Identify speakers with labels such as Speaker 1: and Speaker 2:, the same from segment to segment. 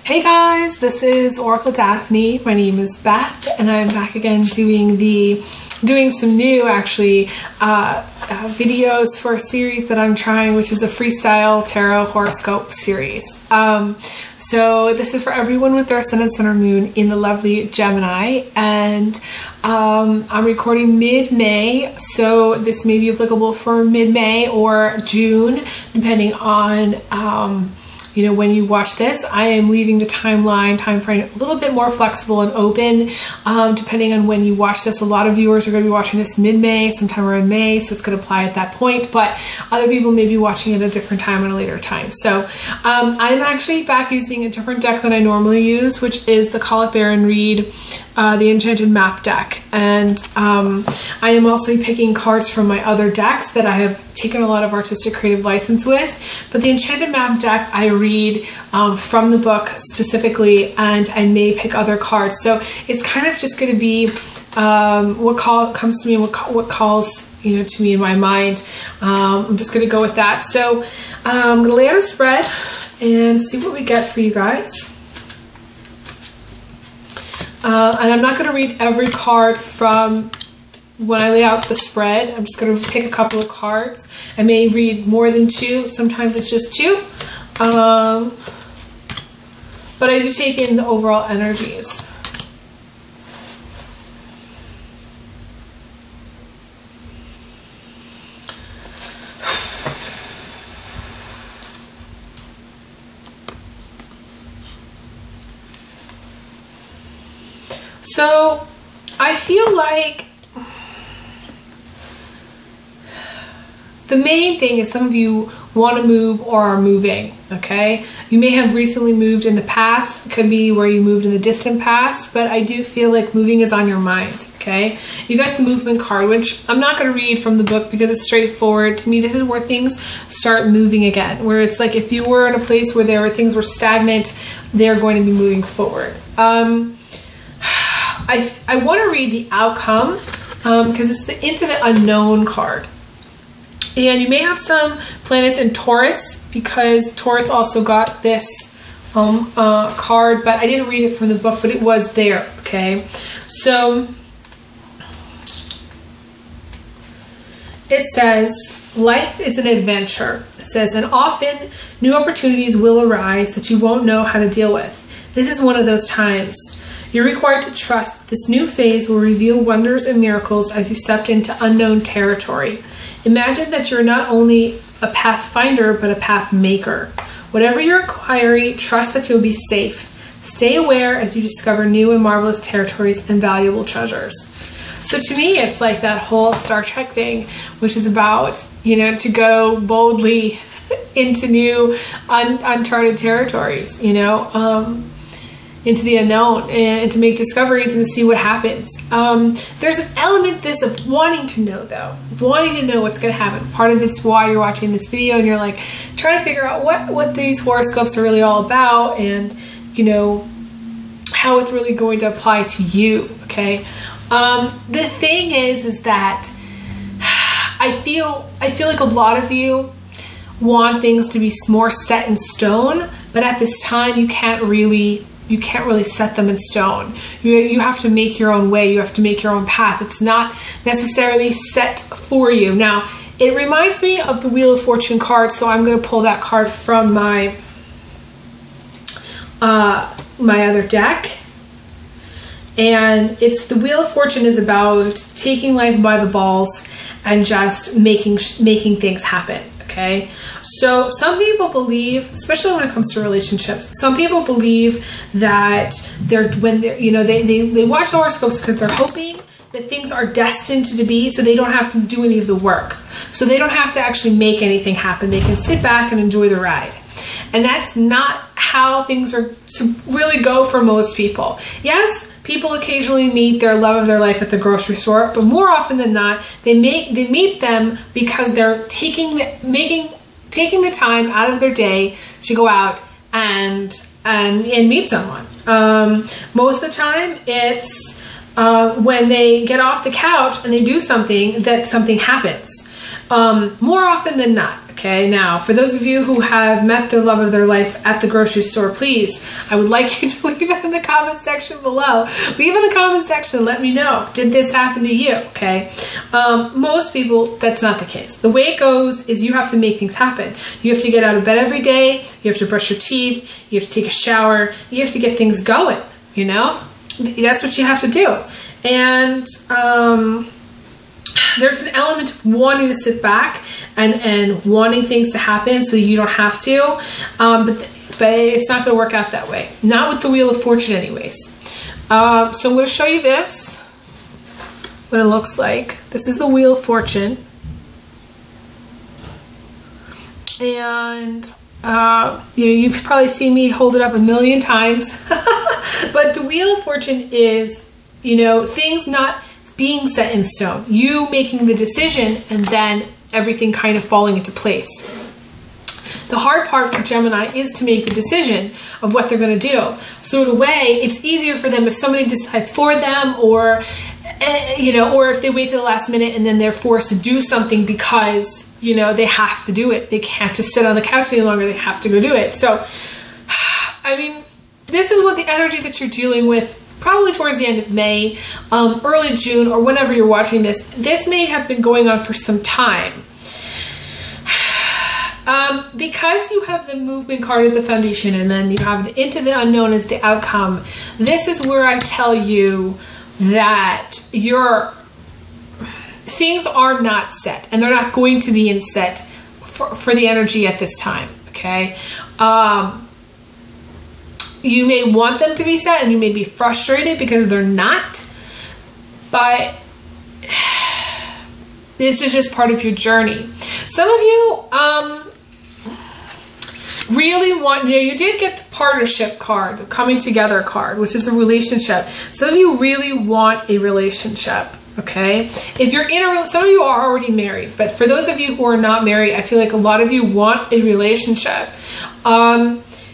Speaker 1: Hey guys, this is Oracle Daphne. My name is Beth, and I'm back again doing some new videos for a series that I'm trying, which is a freestyle tarot horoscope series. So this is for everyone with their ascendant, sun, or moon in the lovely Gemini, and I'm recording mid-May, so this may be applicable for mid-May or June, depending on when you watch this. I am leaving the time frame a little bit more flexible and open, depending on when you watch this. A lot of viewers are going to be watching this mid-May, sometime around May, so it's going to apply at that point, but other people may be watching it at a different time at a later time. So I'm actually back using a different deck than I normally use, which is the Call It Bear and Read, the Enchanted Map deck. And I am also picking cards from my other decks that I have taken a lot of artistic creative license with, but the Enchanted Map deck I read from the book specifically, and I may pick other cards. So it's kind of just going to be what comes to me, what calls to me in my mind. I'm just going to go with that. So I'm going to lay out a spread and see what we get for you guys. And I'm not going to read every card from when I lay out the spread. I'm just going to pick a couple of cards. I may read more than two. Sometimes it's just two. But I do take in the overall energies. So I feel like the main thing is some of you want to move or are moving, okay? You may have recently moved in the past. It could be where you moved in the distant past, but I do feel like moving is on your mind, okay? You got the movement card, which I'm not going to read from the book because it's straightforward. To me, this is where things start moving again, where it's like if you were in a place where things were stagnant, they're going to be moving forward. I want to read the outcome because it's the Into the Unknown card. And you may have some planets in Taurus, because Taurus also got this card, but I didn't read it from the book, but it was there, okay? So it says, life is an adventure. It says, and often new opportunities will arise that you won't know how to deal with. This is one of those times. You're required to trust that this new phase will reveal wonders and miracles as you stepped into unknown territory. Imagine that you're not only a pathfinder, but a path maker. Whatever your inquiry, trust that you'll be safe. Stay aware as you discover new and marvelous territories and valuable treasures. So to me, it's like that whole Star Trek thing, which is about, to go boldly into new, uncharted territories, into the unknown, and to make discoveries and to see what happens. There's an element of wanting to know, though. Wanting to know what's going to happen. Part of it's why you're watching this video and you're like trying to figure out what these horoscopes are really all about, and how it's really going to apply to you, okay? The thing is that I feel like a lot of you want things to be more set in stone, but at this time you can't really set them in stone. You have to make your own way. You have to make your own path. It's not necessarily set for you. Now, it reminds me of the Wheel of Fortune card, so I'm going to pull that card from my my other deck. And it's the Wheel of Fortune is about taking life by the balls and just making things happen. Okay, so some people believe, especially when it comes to relationships, some people believe that they watch horoscopes because they're hoping that things are destined to be, so they don't have to do any of the work. So they don't have to actually make anything happen. They can sit back and enjoy the ride. And that's not how things are really go for most people. Yes, people occasionally meet their love of their life at the grocery store, but more often than not, they meet them because they're taking the time out of their day to go out and meet someone. Most of the time, it's when they get off the couch and they do something that something happens. More often than not, Okay, now, for those of you who have met the love of their life at the grocery store, please, I would like you to leave it in the comment section below. Leave in the comment section, let me know. Did this happen to you? Okay, most people, that's not the case. The way it goes is you have to make things happen. You have to get out of bed every day. You have to brush your teeth. You have to take a shower. You have to get things going, you know? That's what you have to do. And, there's an element of wanting to sit back and wanting things to happen so you don't have to, but it's not going to work out that way. Not with the Wheel of Fortune anyways. So I'm going to show you this, what it looks like. This is the Wheel of Fortune. And you know, you've probably seen me hold it up a million times. But the Wheel of Fortune is, you know, things not being set in stone. You making the decision and then everything kind of falling into place. The hard part for Gemini is to make the decision of what they're going to do. So in a way, it's easier for them if somebody decides for them, or you know, or if they wait till the last minute and then they're forced to do something because, you know, they have to do it. They can't just sit on the couch any longer. They have to go do it. So, I mean, this is what the energy that you're dealing with probably towards the end of May, early June, or whenever you're watching this. This may have been going on for some time. Because you have the movement card as a foundation and then you have the into the unknown as the outcome, this is where I tell you that your things are not set, and they're not going to be in set for the energy at this time, okay? You may want them to be set and you may be frustrated because they're not, but this is just part of your journey. Some of you really want, you know, you did get the partnership card, the coming together card, which is a relationship. Some of you really want a relationship, okay? If you're in a, some of you are already married, but for those of you who are not married, I feel like a lot of you want a relationship.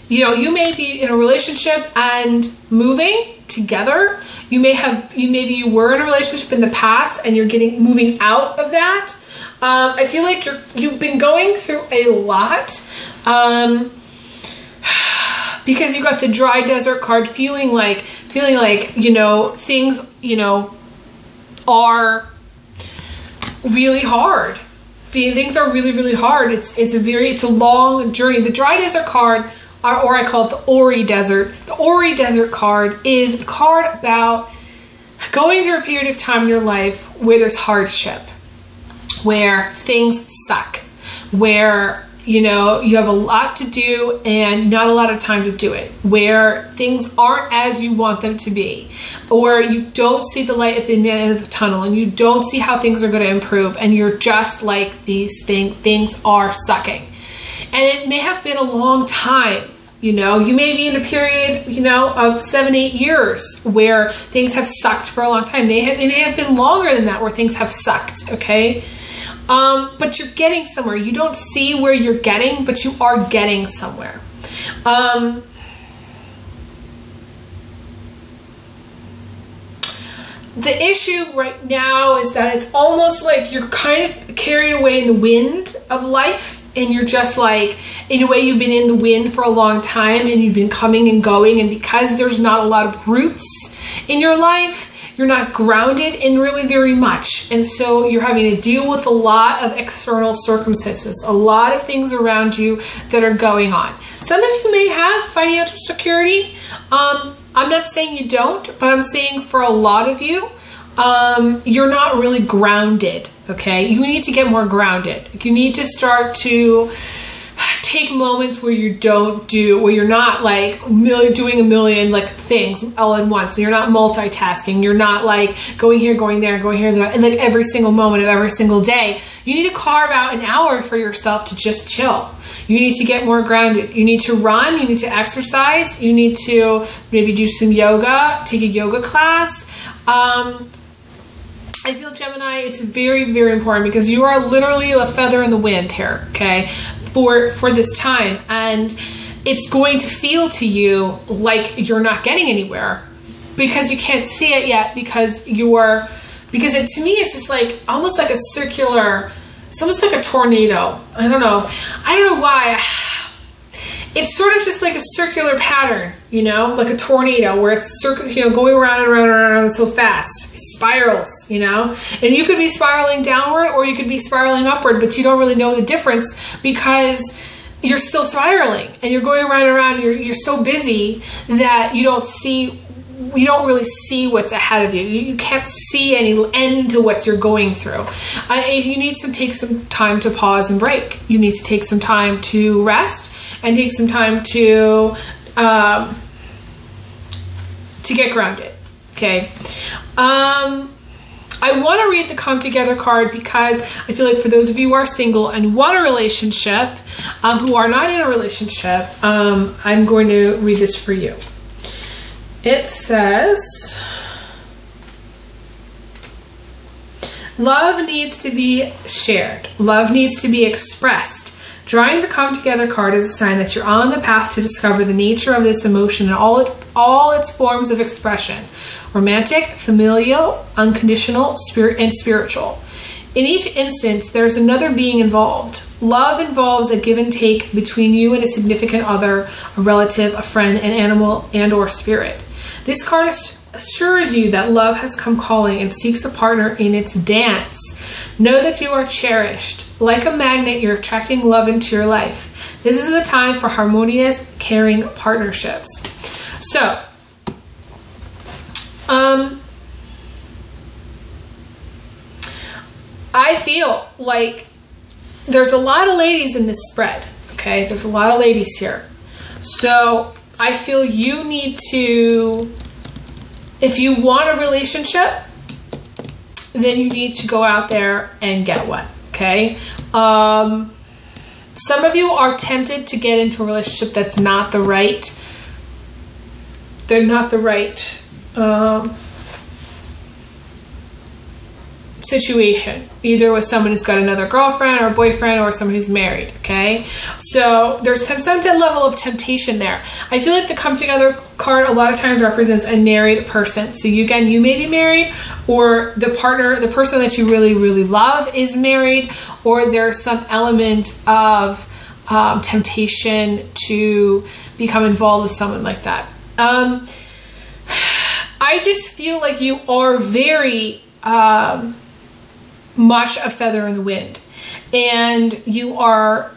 Speaker 1: You know, you may be in a relationship and moving together. Maybe you were in a relationship in the past and you're moving out of that. I feel like you've been going through a lot, because you got the dry desert card, feeling like, you know, things, you know, are really hard. Things are really, really hard. It's a long journey. The dry desert card, or I call it the Ori Desert. The Ori Desert card is a card about going through a period of time in your life where there's hardship, where things suck, where, you know, you have a lot to do and not a lot of time to do it, where things aren't as you want them to be, or you don't see the light at the end of the tunnel and you don't see how things are going to improve, and you're just like, these things are sucking. And it may have been a long time, you know, you may be in a period, you know, of 7-8 years where things have sucked for a long time. It may have been longer than that where things have sucked, okay? But you're getting somewhere. You don't see where you're getting, but you are getting somewhere. The issue right now is that it's almost like you're kind of carried away in the wind of life, and you're just like, in a way, you've been in the wind for a long time and you've been coming and going, and because there's not a lot of roots in your life, you're not grounded in really very much, and so you're having to deal with a lot of external circumstances, a lot of things around you that are going on. Some of you may have financial security. I'm not saying you don't, but I'm saying for a lot of you, you're not really grounded, okay? You need to get more grounded. You need to start to take moments where you're not like doing a million like things all at once. So you're not multitasking. You're not like going here, going there, and like every single moment of every single day. You need to carve out an hour for yourself to just chill. You need to get more grounded. You need to run. You need to exercise. You need to maybe do some yoga, take a yoga class. I feel, Gemini, it's very, very important because you are literally a feather in the wind here, okay, for this time. And it's going to feel to you like you're not getting anywhere because you can't see it yet, because to me, it's just like almost like a circular it's almost like a tornado. I don't know why. It's sort of just like a circular pattern, you know, like a tornado where it's going around and around and around so fast. It spirals, you know, and you could be spiraling downward or you could be spiraling upward, but you don't really know the difference because you're still spiraling and you're going around and around. You're so busy that you don't really see what's ahead of you. You can't see any end to what you're going through. You need to take some time to pause and break. You need to take some time to rest and take some time to get grounded. Okay. I want to read the Come Together card because I feel like for those of you who are single and want a relationship, who are not in a relationship, I'm going to read this for you. It says, love needs to be shared. Love needs to be expressed. Drawing the Come Together card is a sign that you're on the path to discover the nature of this emotion and all its forms of expression. Romantic, familial, unconditional, and spiritual. In each instance, there's another being involved. Love involves a give and take between you and a significant other, a relative, a friend, an animal, and or spirit. This card assures you that love has come calling and seeks a partner in its dance. Know that you are cherished. Like a magnet, you're attracting love into your life. This is the time for harmonious, caring partnerships. So, I feel like there's a lot of ladies in this spread, okay? There's a lot of ladies here. So I feel you need to, if you want a relationship, then you need to go out there and get one, okay? Some of you are tempted to get into a relationship that's not the right, situation, either with someone who's got another girlfriend or boyfriend or someone who's married, okay? So there's some level of temptation there. I feel like the Come Together card a lot of times represents a married person. So you may be married, or the person that you really, really love is married, or there's some element of temptation to become involved with someone like that. I just feel like you are very much a feather in the wind, and you are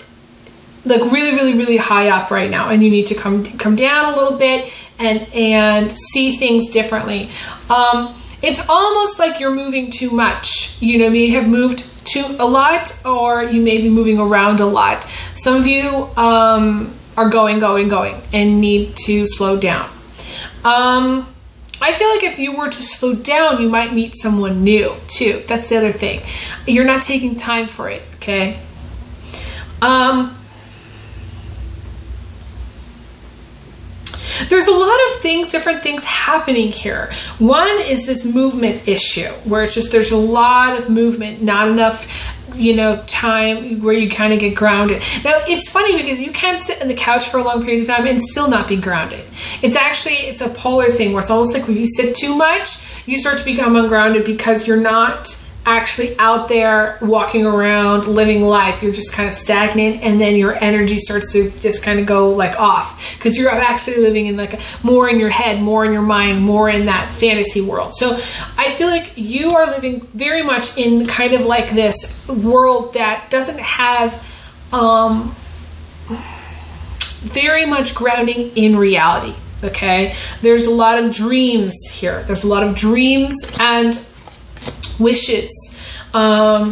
Speaker 1: like really, really, really high up right now, and you need to come down a little bit and see things differently. It's almost like you're moving too much. You know, you have moved a lot, or you may be moving around a lot. Some of you are going and need to slow down. I feel like if you were to slow down, you might meet someone new too. That's the other thing. You're not taking time for it, okay? There's a lot of different things happening here. One is this movement issue where it's just, there's a lot of movement, not enough, you know, time where you kind of get grounded. Now, it's funny because you can sit on the couch for a long period of time and still not be grounded. It's a polar thing where it's almost like when you sit too much, you start to become ungrounded because you're not actually out there walking around living life. You're just kind of stagnant, and then your energy starts to just kind of go like off because you're actually living in like more in your head, more in your mind, more in that fantasy world. So I feel like you are living very much in kind of like this world that doesn't have very much grounding in reality. Okay, there's a lot of dreams here. There's a lot of dreams and wishes. I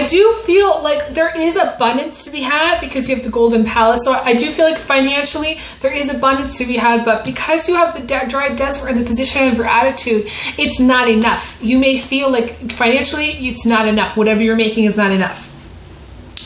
Speaker 1: do feel like there is abundance to be had because you have the Golden Palace. So I do feel like financially there is abundance to be had, but because you have the dry desert and the position of your attitude, it's not enough. You may feel like financially it's not enough. Whatever you're making is not enough.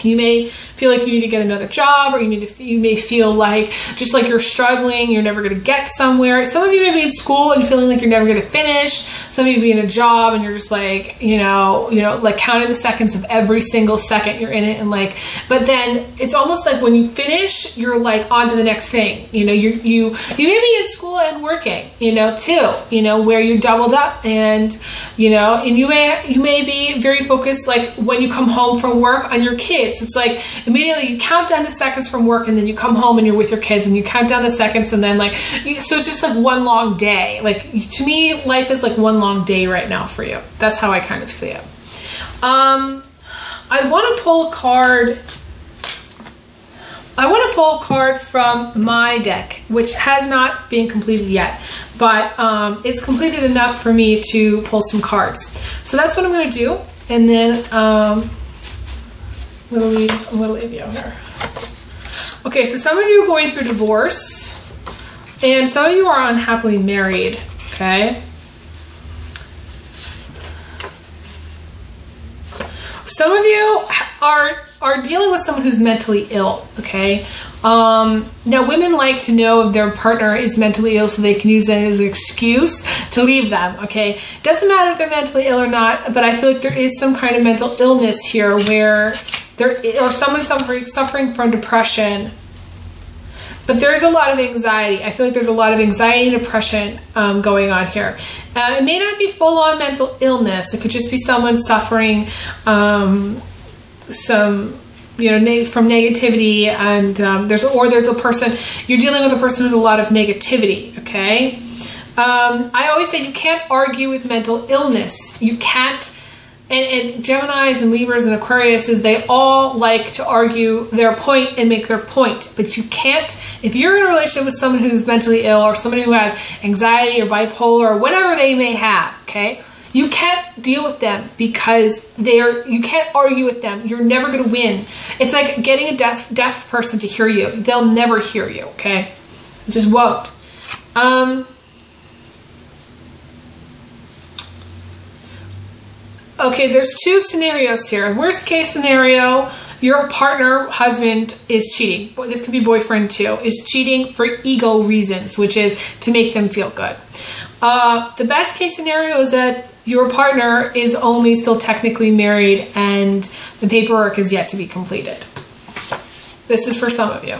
Speaker 1: You may feel like you need to get another job, or you may feel like just like you're struggling, you're never going to get somewhere. Some of you may be in school and feeling like you're never going to finish. Some of you may be in a job and you're just like, like counting the seconds of every single second you're in it, and like, but then it's almost like when you finish, you're like on to the next thing. You may be in school and working, too, where you're doubled up, and and you may be very focused, like when you come home from work, on your kids. It's like immediately you count down the seconds from work, and then you come home and you're with your kids, and you count down the seconds, and then so it's just like one long day. Like, to me, life is like one long day right now for you. That's how I kind of see it. I want to pull a card. I want to pull a card from my deck, which has not been completed yet, but it's completed enough for me to pull some cards. So that's what I'm going to do, and then I'm going to leave you here. Okay, so some of you are going through divorce, and some of you are unhappily married. Okay. Some of you are dealing with someone who's mentally ill, okay? Now, women like to know if their partner is mentally ill so they can use it as an excuse to leave them, okay? Doesn't matter if they're mentally ill or not, but I feel like there is some kind of mental illness here where someone's suffering from depression. But there's a lot of anxiety. I feel like there's a lot of anxiety and depression going on here. It may not be full-on mental illness. It could just be someone suffering from negativity, and there's a person, you're dealing with a person with a lot of negativity, okay? I always say you can't argue with mental illness. You can't. And Geminis and Libras and Aquariuses, they all like to argue their point and make their point. But you can't, if you're in a relationship with someone who's mentally ill, or someone who has anxiety or bipolar or whatever they may have, okay, you can't deal with them because you can't argue with them. You're never going to win. It's like getting a deaf person to hear you. They'll never hear you, okay? It just won't. Okay, there's two scenarios here. Worst case scenario, your partner, husband, is cheating. This could be boyfriend too, is cheating for ego reasons, which is to make them feel good. The best case scenario is that your partner is only still technically married and the paperwork is yet to be completed. This is for some of you.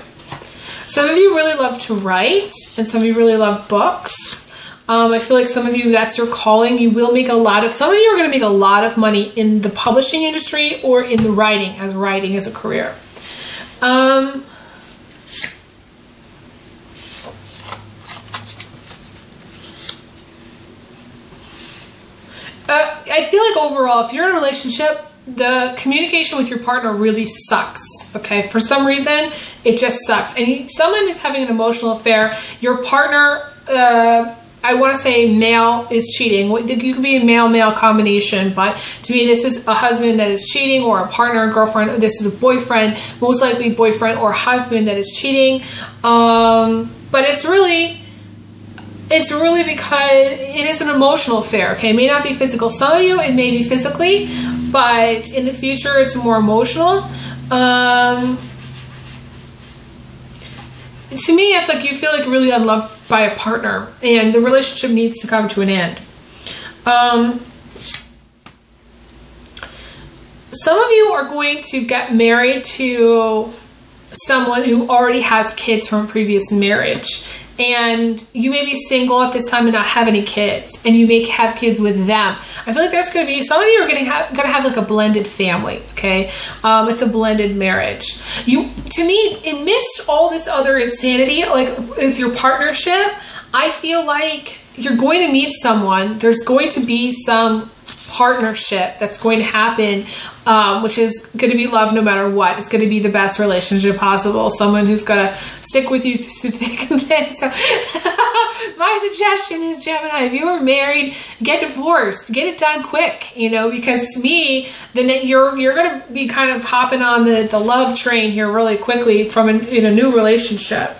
Speaker 1: Some of you really love to write, and some of you really love books. I feel like some of you, that's your calling. You will make some of you are going to make a lot of money in the publishing industry or in the writing as a career. I feel like overall, if you're in a relationship, the communication with your partner really sucks, okay? For some reason, it just sucks. And someone is having an emotional affair. Your partner, I want to say male, is cheating. You could be a male-male combination, but to me, this is a husband that is cheating, or a partner, a girlfriend. This is a boyfriend, most likely boyfriend or husband that is cheating. But it's really because it is an emotional affair, okay? It may not be physical. Some of you, it may be physically, but in the future, it's more emotional. To me, it's like you feel like really unloved by a partner, and the relationship needs to come to an end. Some of you are going to get married to someone who already has kids from a previous marriage. And you may be single at this time and not have any kids, and you may have kids with them. I feel like there's going to be, some of you are going to have like a blended family, okay? It's a blended marriage. To me, amidst all this other insanity, like with your partnership, I feel like you're going to meet someone. There's going to be some partnership that's going to happen, which is going to be love no matter what. It's going to be the best relationship possible. Someone who's going to stick with you through thick and thin. So my suggestion is, Gemini, if you are married, get divorced. Get it done quick, because to me, then you're going to be kind of hopping on the love train here really quickly in a new relationship.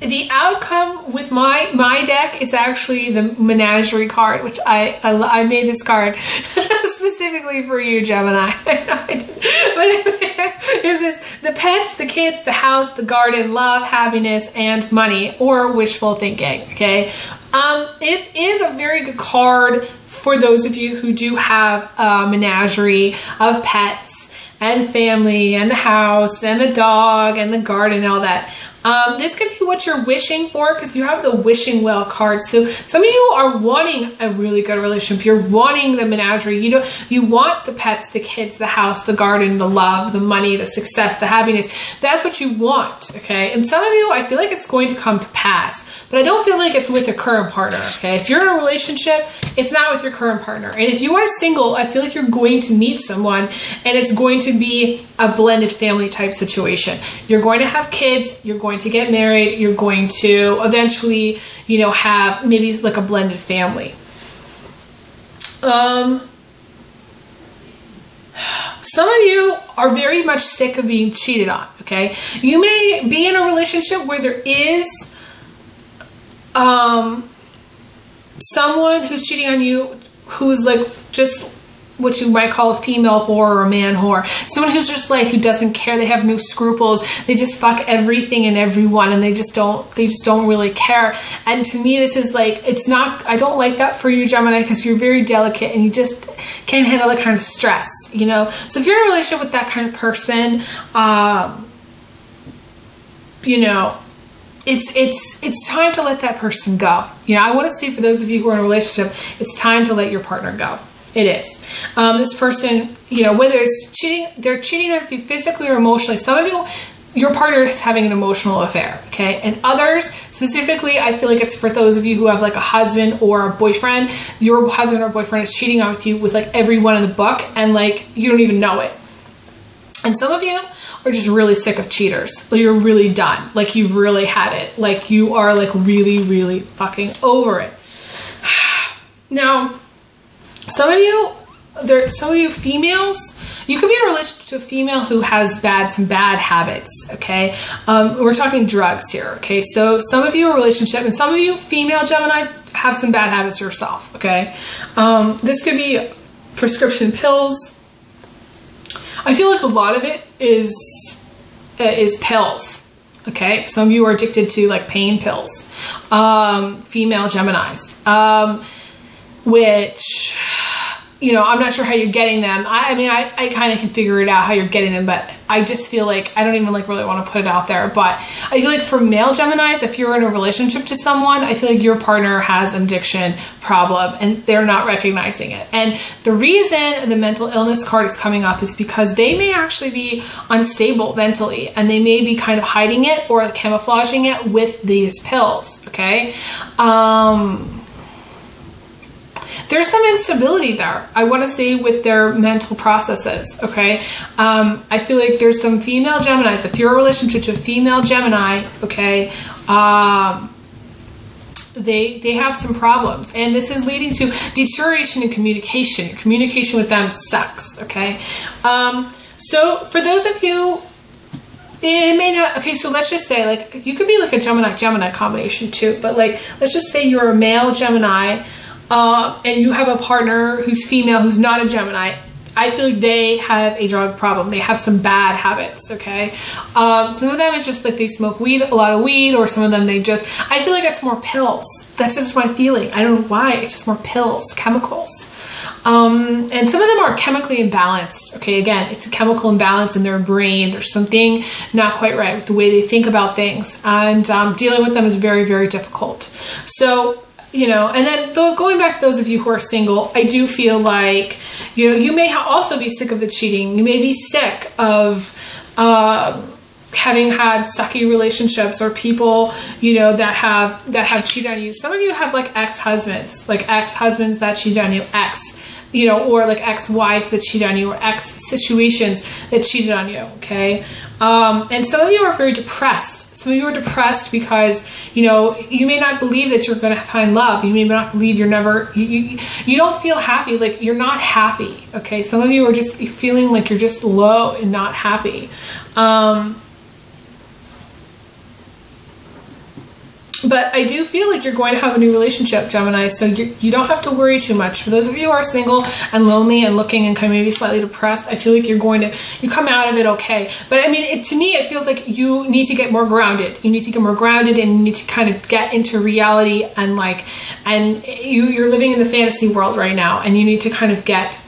Speaker 1: the outcome with my deck is actually the menagerie card, which I made this card specifically for you, Gemini. But is this the pets, the kids, the house, the garden, love, happiness, and money, or wishful thinking? Okay. It is a very good card for those of you who do have a menagerie of pets and family and the house and the dog and the garden and all that. This could be what you're wishing for, because you have the wishing well card. So some of you are wanting a really good relationship. You're wanting the menagerie. You want the pets, the kids, the house, the garden, the love, the money, the success, the happiness. That's what you want, okay? And some of you, I feel like it's going to come to pass, but I don't feel like it's with your current partner, okay? If you're in a relationship, it's not with your current partner. And if you are single, I feel like you're going to meet someone, and it's going to be a blended family type situation. You're going to have kids, you're going to get married, you're going to eventually, you know, have maybe like a blended family. Some of you are very much sick of being cheated on, okay? You may be in a relationship where there is someone who's cheating on you who's like just what you might call a female whore or a man whore. Someone who's just like, who doesn't care, they have no scruples, they just fuck everything and everyone, and they just don't really care. And to me, this is like, it's not, I don't like that for you, Gemini, because you're very delicate and you just can't handle that kind of stress, you know? So if you're in a relationship with that kind of person, you know, it's time to let that person go. You know, I want to say for those of you who are in a relationship, it's time to let your partner go. It is. This person, you know, whether it's cheating, they're cheating on you physically or emotionally. Some of you, your partner is having an emotional affair, okay? And others, specifically, I feel like it's for those of you who have like a husband or a boyfriend. Your husband or boyfriend is cheating on you with like everyone in the book, and like you don't even know it. And some of you are just really sick of cheaters. Like, you're really done. Like, you've really had it. Like, you are like really, really fucking over it. Now, some of you females, you could be in a relationship to a female who has some bad habits, okay? We're talking drugs here, okay? So some of you are in a relationship, and some of you female Geminis have some bad habits yourself, okay? This could be prescription pills. I feel like a lot of it is pills, okay? Some of you are addicted to like pain pills, female Geminis, which, you know, I'm not sure how you're getting them. I mean, I kind of can figure it out how you're getting them, but I just feel like I don't even like really want to put it out there. But I feel like for male Geminis, if you're in a relationship to someone, I feel like your partner has an addiction problem and they're not recognizing it. And the reason the mental illness card is coming up is because they may actually be unstable mentally, and they may be kind of hiding it or camouflaging it with these pills, okay? There's some instability there, I want to say, with their mental processes, okay? I feel like there's some female Geminis. If you're in a relationship to a female Gemini, okay, they have some problems. And this is leading to deterioration in communication. Your communication with them sucks, okay? So for those of you, it may not, okay, so let's just say, like, you could be like a Gemini-Gemini combination too, but like, let's just say you're a male Gemini, and you have a partner who's female, who's not a Gemini. I feel like they have a drug problem. They have some bad habits, okay? Some of them it's just like they smoke weed, a lot of weed, or some of them they just, I feel like it's more pills. That's just my feeling. I don't know why. It's just more pills, chemicals. And some of them are chemically imbalanced, okay? Again, it's a chemical imbalance in their brain. There's something not quite right with the way they think about things. And dealing with them is very, very difficult. So, you know, and then going back to those of you who are single, I do feel like, you know, you may also be sick of the cheating. You may be sick of having had sucky relationships, or people, you know, that have cheated on you. Some of you have like ex-husbands that cheat on you, you know, or like ex-wife that cheated on you, or ex-situations that cheated on you, okay? And some of you are very depressed. Some of you are depressed because, you know, you may not believe that you're going to find love. You may not believe you don't feel happy. Like, you're not happy, okay? Some of you are just feeling like you're just low and not happy. But I do feel like you're going to have a new relationship, Gemini, so you don't have to worry too much. For those of you who are single and lonely and looking and kind of maybe slightly depressed, I feel like you come out of it okay. But I mean, to me, it feels like you need to get more grounded. You need to get more grounded, and you need to kind of get into reality, and you're living in the fantasy world right now, and you need to kind of get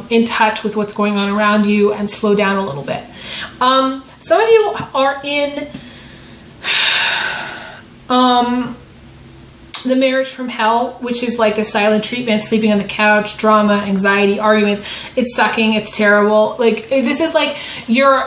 Speaker 1: in touch with what's going on around you and slow down a little bit. Some of you are in the marriage from hell, which is like the silent treatment, sleeping on the couch, drama, anxiety, arguments. It's sucking. It's terrible. Like, this is like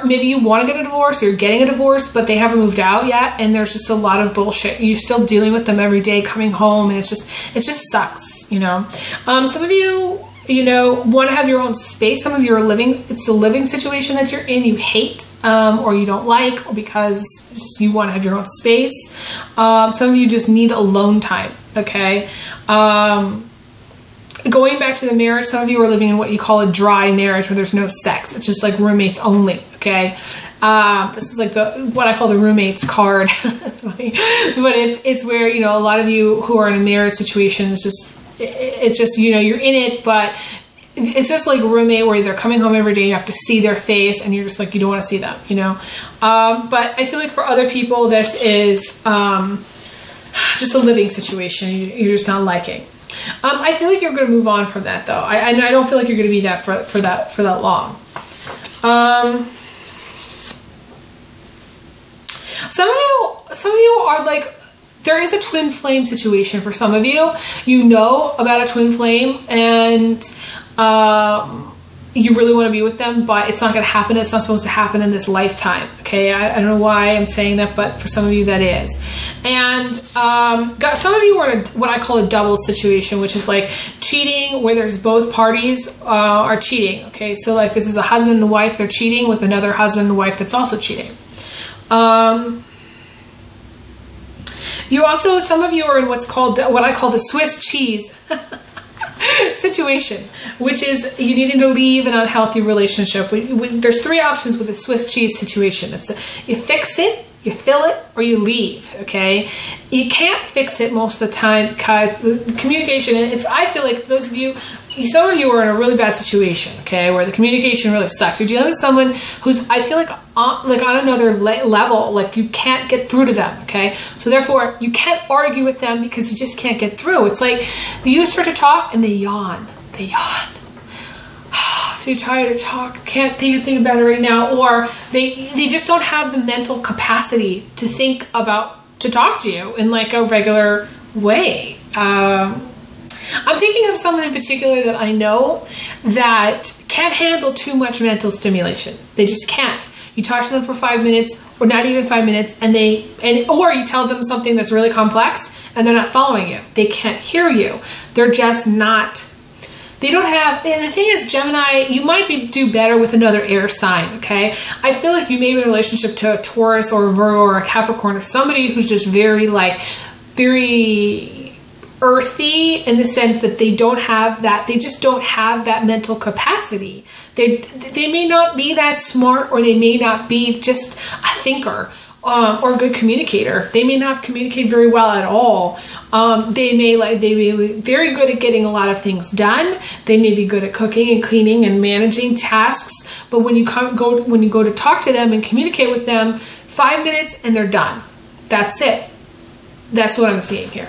Speaker 1: maybe you want to get a divorce, or you're getting a divorce, but they haven't moved out yet, and there's just a lot of bullshit. You're still dealing with them every day, coming home, and it just sucks, you know. Some of you, want to have your own space. Some of you are it's a living situation that you're in, you hate, or you don't like, or because you want to have your own space. Some of you just need alone time, okay? Going back to the marriage, some of you are living in what you call a dry marriage, where there's no sex. It's just like roommates only, okay? This is like what I call the roommates card. But it's where, a lot of you who are in a marriage situation, it's just, you're in it, but it's just like a roommate where they're coming home every day, you have to see their face, and you're just like, you don't want to see them, But I feel like for other people, this is just a living situation you're just not liking. I feel like you're going to move on from that, though. I don't feel like you're going to be that for that long. Some of you are like, there is a twin flame situation for some of you. You know about a twin flame, and you really want to be with them, but it's not going to happen. It's not supposed to happen in this lifetime. Okay, I don't know why I'm saying that, but for some of you that is. And some of you are in what I call a double situation, which is like cheating, where there's both parties are cheating. Okay, so like this is a husband and wife, they're cheating with another husband and wife that's also cheating. Some of you are in what I call the Swiss cheese situation, which is you needing to leave an unhealthy relationship. There's three options with the Swiss cheese situation. It's you fix it, you fill it, or you leave, okay? You can't fix it most of the time because the communication, and I feel like those of you, some of you are in a really bad situation, okay, where the communication really sucks. You're dealing with someone who's, I feel like on another level, like you can't get through to them, okay? So therefore, you can't argue with them because you just can't get through. It's like you start to talk and they yawn. They yawn. Too tired to talk, can't think about it right now, or they just don't have the mental capacity to to talk to you in like a regular way. I'm thinking of someone in particular that I know that can't handle too much mental stimulation. They just can't. You talk to them for 5 minutes, or not even 5 minutes, or you tell them something that's really complex and they're not following you. They can't hear you. They're just not. They don't have, and the thing is, Gemini, you might do better with another air sign, okay? I feel like you may be in a relationship to a Taurus or a Virgo or a Capricorn, or somebody who's just very earthy, in the sense that they just don't have that mental capacity. They may not be that smart, or they may not be just a thinker. Or a good communicator. They may not communicate very well at all. They may be very good at getting a lot of things done. They may be good at cooking and cleaning and managing tasks. But when you go to talk to them and communicate with them, 5 minutes and they're done. That's it. That's what I'm seeing here.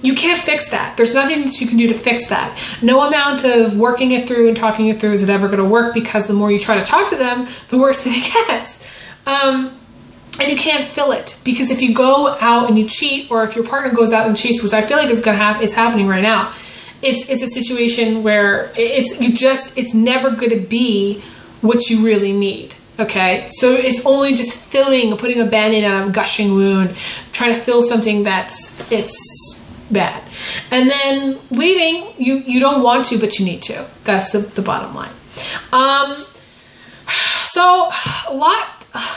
Speaker 1: You can't fix that. There's nothing that you can do to fix that. No amount of working it through and talking it through is it ever going to work, because the more you try to talk to them, the worse it gets. And you can't fill it, because if you go out and you cheat, or if your partner goes out and cheats, which I feel like it's happening right now, it's a situation where it's never going to be what you really need. Okay, so it's only just putting a band-aid on a gushing wound, trying to fill something it's bad. And then leaving, you don't want to, but you need to. That's the bottom line. So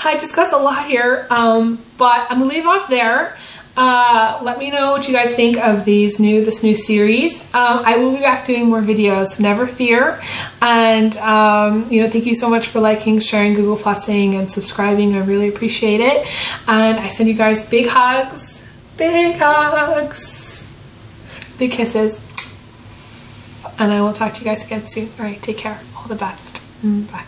Speaker 1: I discussed a lot here, but I'm gonna leave off there. Let me know what you guys think of this new series. I will be back doing more videos, never fear. And thank you so much for liking, sharing, Google+ing, and subscribing. I really appreciate it. And I send you guys big hugs. Big hugs. Big kisses. And I will talk to you guys again soon. All right, take care. All the best. Bye.